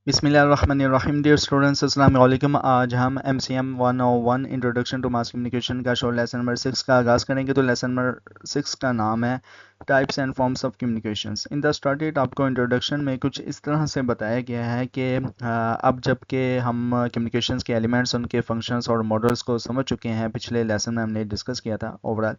بسم اللہ الرحمن الرحیم ڈیئر اسٹوڈنٹس السلام علیکم. آج ہم MCM 101 introduction to mass communication کا شو لیسن نمبر 6 کا آغاز کریں گے. تو لیسن نمبر 6 کا نام ہے types and forms of communications. In the started آپ کو انٹروڈکشن میں کچھ اس طرح سے بتایا گیا ہے کہ اب جب کہ ہم کمیونیکیشنس کے ایلیمنٹس ان کے فنکشنس اور ماڈلس کو سمجھ چکے ہیں, پچھلے لیسن میں ہم نے ڈسکس کیا تھا اوور آل,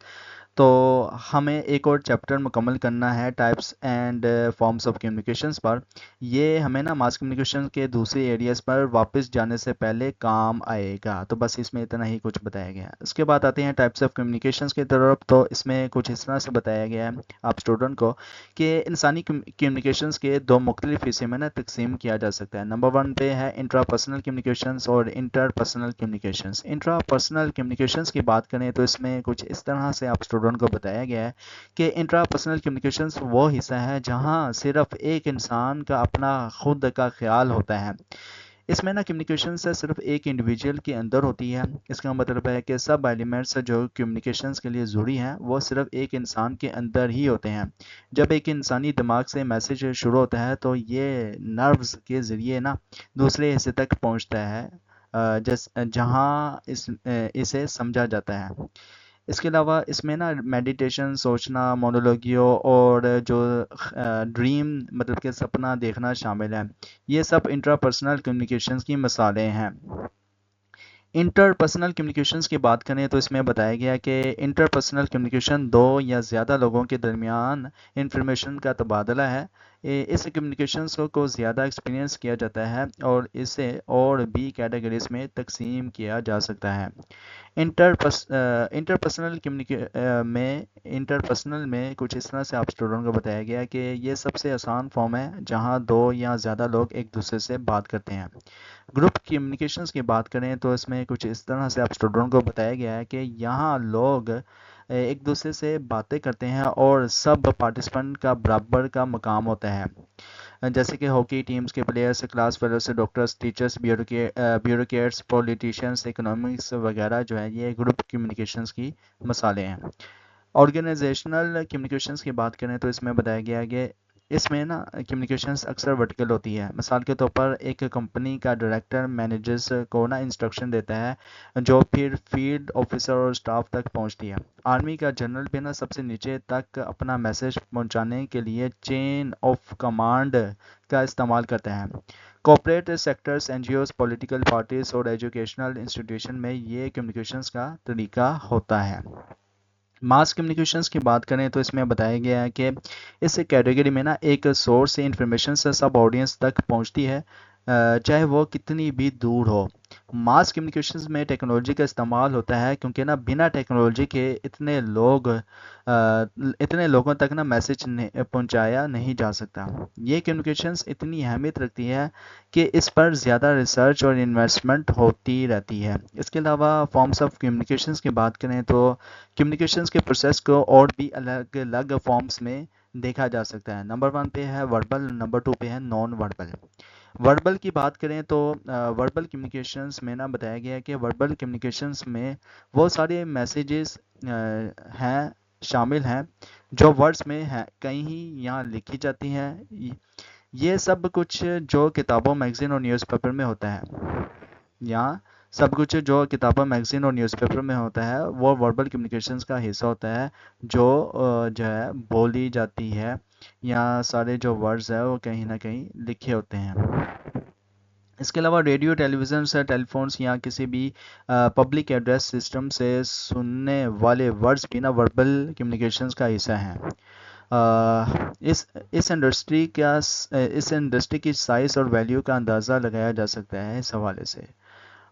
تو ہمیں ایک اور چیپٹر مکمل کرنا ہے types and forms of communications پر. یہ ہمیں نا ماس کمیونیکیشن کے دوسرے ایریاز پر واپس جانے سے پہلے کام آئے گا. تو بس اس میں اتنا ہی کچھ بتایا گیا ہے. اس کے بعد آتے ہیں ٹائپس آف کمیونیکیشنس کی طرف. تو اس میں کچھ اس طرح سے بتایا گیا ہے آپ اسٹوڈنٹ کو کہ انسانی کمیونیکیشنس کے دو مختلف حصے میں نا تقسیم کیا جا سکتا ہے. نمبر 1 پہ ہے انٹرا پرسنل کمیونیکیشنس اور interpersonal communications. Intrapersonal communications کی بات کریں تو اس میں کچھ اس طرح سے آپ اسٹوڈنٹ کو بتایا گیا ہے کہ انٹرا پرسنل کمیونیکیشنس وہ حصہ ہے جہاں صرف ایک انسان کا اپنا خود کا خیال ہوتا ہے. اس میں نا کمیونیکیشن سے صرف ایک انڈیویجول کے اندر ہوتی ہے. اس کا مطلب ہے کہ سب ایلیمنٹس جو کمیونیکیشنس کے لیے ضروری ہیں وہ صرف ایک انسان کے اندر ہی ہوتے ہیں. جب ایک انسانی دماغ سے میسج شروع ہوتا ہے تو یہ نروز کے ذریعے نا دوسرے حصے تک پہنچتا ہے, جہاں اسے سمجھا جاتا ہے. اس کے علاوہ اس میں نا میڈیٹیشن, سوچنا, مونولوگیو اور جو ڈریم مطلب کہ سپنا دیکھنا شامل ہے. یہ سب انٹرا پرسنل کمیونیکیشنز کی مثالیں ہیں. انٹر پرسنل کمیونیکیشنز کی بات کریں تو اس میں بتایا گیا کہ انٹر پرسنل کمیونیکیشن دو یا زیادہ لوگوں کے درمیان انفارمیشن کا تبادلہ ہے. اس کمیونیکیشنز کو زیادہ ایکسپیرینس کیا جاتا ہے اور اسے اور بھی کیٹیگریز میں تقسیم کیا جا سکتا ہے. انٹرپرسنل میں کچھ اس طرح سے آپ اسٹوڈنٹ کو بتایا گیا کہ یہ سب سے آسان فارم ہے جہاں دو یا زیادہ لوگ ایک دوسرے سے بات کرتے ہیں. گروپ کمیونیکیشنز کی بات کریں تو اس میں کچھ اس طرح سے آپ اسٹوڈنٹ کو بتایا گیا ہے کہ یہاں لوگ ایک دوسرے سے باتیں کرتے ہیں اور سب پارٹیسپینٹ کا برابر کا مقام ہوتا ہے. جیسے کہ ہاکی ٹیمز کے players, class fellows, doctors, teachers, bureaucrats, politicians, economics وغیرہ جو ہے یہ گروپ کمیونیکیشنز کی مثالیں ہیں. آرگنائزیشنل کمیونیکیشنز کی بات کریں تو اس میں بتایا گیا کہ اس میں نا کمیونیکیشنز اکثر ورٹیکل ہوتی ہے. مثال کے طور پر ایک کمپنی کا ڈائریکٹر مینیجرز کو نا انسٹرکشن دیتا ہے جو پھر فیلڈ آفیسر اور اسٹاف تک پہنچتی ہے. آرمی کا جنرل بھی نا سب سے نیچے تک اپنا میسج پہنچانے کے لیے چین آف کمانڈ کا استعمال کرتا ہے. Corporate sectors, NGOs, political parties اور ایجوکیشنل انسٹیٹیوشن میں یہ کمیونیکیشنز کا طریقہ ہوتا ہے. ماس کمیونیکیشنز کی بات کریں تو اس میں بتایا گیا ہے کہ اس کیٹیگری میں نا ایک سورس سے انفارمیشن سے سب آڈینس تک پہنچتی ہے, چاہے وہ کتنی بھی دور ہو. ماس کمیونیکیشنز میں ٹیکنالوجی کا استعمال ہوتا ہے کیونکہ نا بنا ٹیکنالوجی کے اتنے لوگوں تک نا میسج پہنچایا نہیں جا سکتا. یہ کمیونیکیشنز اتنی اہمیت رکھتی ہے کہ اس پر زیادہ ریسرچ اور انویسٹمنٹ ہوتی رہتی ہے. اس کے علاوہ فارمس آف کمیونیکیشنز کی بات کریں تو کمیونیکیشنز کے پروسیس کو اور بھی الگ الگ فارمز میں دیکھا جا سکتا ہے. نمبر 1 پہ ہے وربل, نمبر 2 پہ ہے نان وربل. وربل کی بات کریں تو وربل کمیونیکیشنز میں نا بتایا گیا ہے کہ وربل کمیونیکیشنز میں وہ سارے میسیجز ہیں شامل ہیں جو ورڈز میں ہیں, کہیں یہاں لکھی جاتی ہیں. یہ سب کچھ جو کتابوں, میگزین اور نیوز پیپر میں ہوتا ہے, یہاں سب کچھ جو کتابوں, میگزین اور نیوز پیپر میں ہوتا ہے وہ وربل کمیونیکیشنز کا حصہ ہوتا ہے جو ہے بولی جاتی ہے. یہاں سارے جو ورڈز ہیں وہ کہیں نہ کہیں لکھے ہوتے ہیں. اس کے علاوہ ریڈیو, ٹیلی ویژن سے, ٹیلی فونس یا کسی بھی پبلک ایڈریس سسٹم سے سننے والے ورڈز بھی نا وربل کمیونیکیشنز کا حصہ ہیں. اس انڈسٹری کی سائز اور ویلیو کا اندازہ لگایا جا سکتا ہے اس حوالے سے.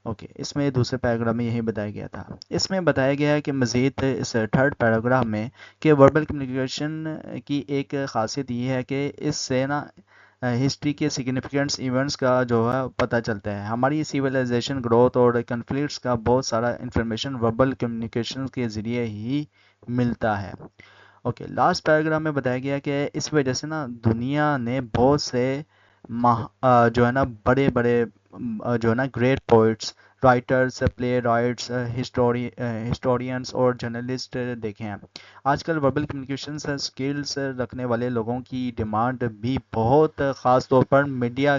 اوکے, اس میں دوسرے پیراگراف میں یہی بتایا گیا تھا. اس میں بتایا گیا ہے کہ مزید اس تھرڈ پیراگراف میں کہ وربل کمیونیکیشن کی ایک خاصیت یہ ہے کہ اس سے نا ہسٹری کے سگنیفیکنٹس ایونٹس کا جو ہے پتہ چلتا ہے. ہماری سویلائزیشن, گروتھ اور کنفلکٹس کا بہت سارا انفارمیشن وربل کمیونیکیشن کے ذریعے ہی ملتا ہے. اوکے, لاسٹ پیراگراف میں بتایا گیا کہ اس وجہ سے نا دنیا نے بہت سے جو ہے نا بڑے بڑے جو ہے نا گریٹ پوئٹس, رائٹرس, پلے رائٹس, ہسٹورینس اور جرنلسٹ دیکھے ہیں. آج کل وربل کمیونیکیشن سے اسکلس رکھنے والے لوگوں کی ڈیمانڈ بھی بہت خاص طور پر میڈیا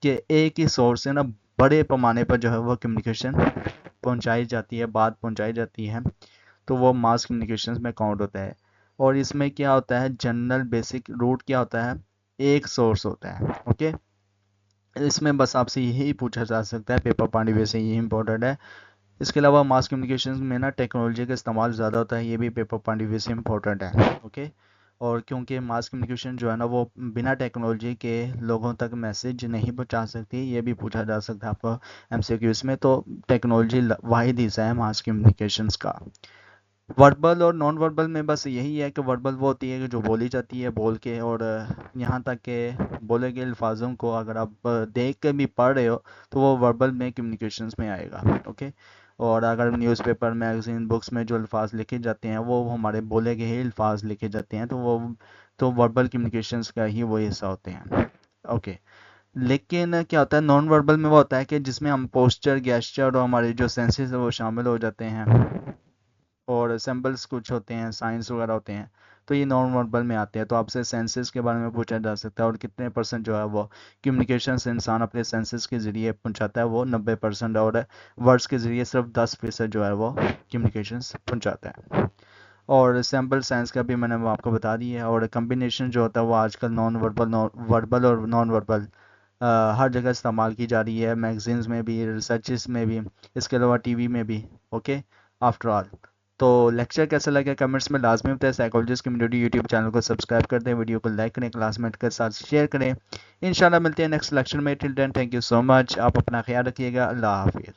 کہ ایک ہی سورس سے نا بڑے پیمانے پر جو ہے وہ کمیونیکیشن پہنچائی جاتی ہے، بات پہنچائی جاتی ہے، تو وہ ماس کمیونیکیشنز میں کاؤنٹ ہوتا ہے۔ اور اس میں کیا ہوتا ہے، جنرل بیسک روٹ کیا ہوتا ہے، ایک سورس ہوتا ہے، اوکے۔ اس میں بس آپ سے یہی پوچھا جا سکتا ہے، پیپر پوائنٹ وے سے یہی امپورٹنٹ ہے۔ اس کے علاوہ ماس کمیونیکیشن میں نا ٹیکنالوجی کا استعمال زیادہ ہوتا ہے، یہ بھی پیپر پوائنٹ وے سے امپورٹنٹ ہے، اوکے۔ اور کیونکہ ماس کمیونیکیشن جو ہے نا وہ بنا ٹیکنالوجی کے لوگوں تک میسج نہیں پہنچا سکتی، یہ بھی پوچھا جا سکتا ہے آپ کو ایم سی کیوز میں۔ تو ٹیکنالوجی واحد حصہ ہے ماس کمیونیکیشنز کا۔ وربل اور نان وربل میں بس یہی ہے کہ وربل وہ ہوتی ہے کہ جو بولی جاتی ہے بول کے، اور یہاں تک کہ بولے گئے الفاظوں کو اگر آپ دیکھ کے بھی پڑھ رہے ہو تو وہ وربل میں کمیونیکیشنز میں آئے گا، اوکے۔ اور اگر نیوز پیپر، میگزین، بکس میں جو الفاظ لکھے جاتے ہیں وہ ہمارے بولے گئے ہی الفاظ لکھے جاتے ہیں، تو وربل کمیونیکیشنز کا ہی وہ حصہ ہوتے ہیں، اوکے۔ لیکن کیا ہوتا ہے نان وربل میں، وہ ہوتا ہے کہ جس میں ہم پوسچر، گیسچر اور ہمارے جو سینسز ہیں وہ شامل ہو جاتے ہیں، اور سمبلس کچھ ہوتے ہیں، سائنس وغیرہ ہوتے ہیں، تو یہ نان وربل میں آتے ہیں۔ تو آپ سے سینسز کے بارے میں پوچھا جا سکتا ہے، اور کتنے پرسنٹ جو ہے وہ کمیونیکیشنز انسان اپنے سینسز کے ذریعے پہنچاتا ہے، وہ 90%، اور ورڈز کے ذریعے صرف 10% جو ہے وہ کمیونیکیشنز پہنچاتا ہے۔ اور سیمپل سائنس کا بھی میں نے وہ آپ کو بتا دی ہے۔ اور کمبینیشن جو ہوتا ہے وہ آج کل نان وربل، وربل اور نان وربل ہر جگہ استعمال کی جا رہی ہے، میگزینز میں بھی، ریسرچز میں بھی، اس کے علاوہ ٹی وی میں بھی، اوکے۔ آفٹر آل، تو لیکچر کیسا لگا کمنٹس میں لازمی بتائیں۔ سائیکالوجسٹ کمیونٹی یوٹیوب چینل کو سبسکرائب کر دیں، ویڈیو کو لائک کریں، کلاس میٹ کے ساتھ شیئر کریں۔ انشاءاللہ ملتے ہیں نیکسٹ لیکچر میں، ٹل دین تھینک یو سو مچ، آپ اپنا خیال رکھیے گا، اللہ حافظ۔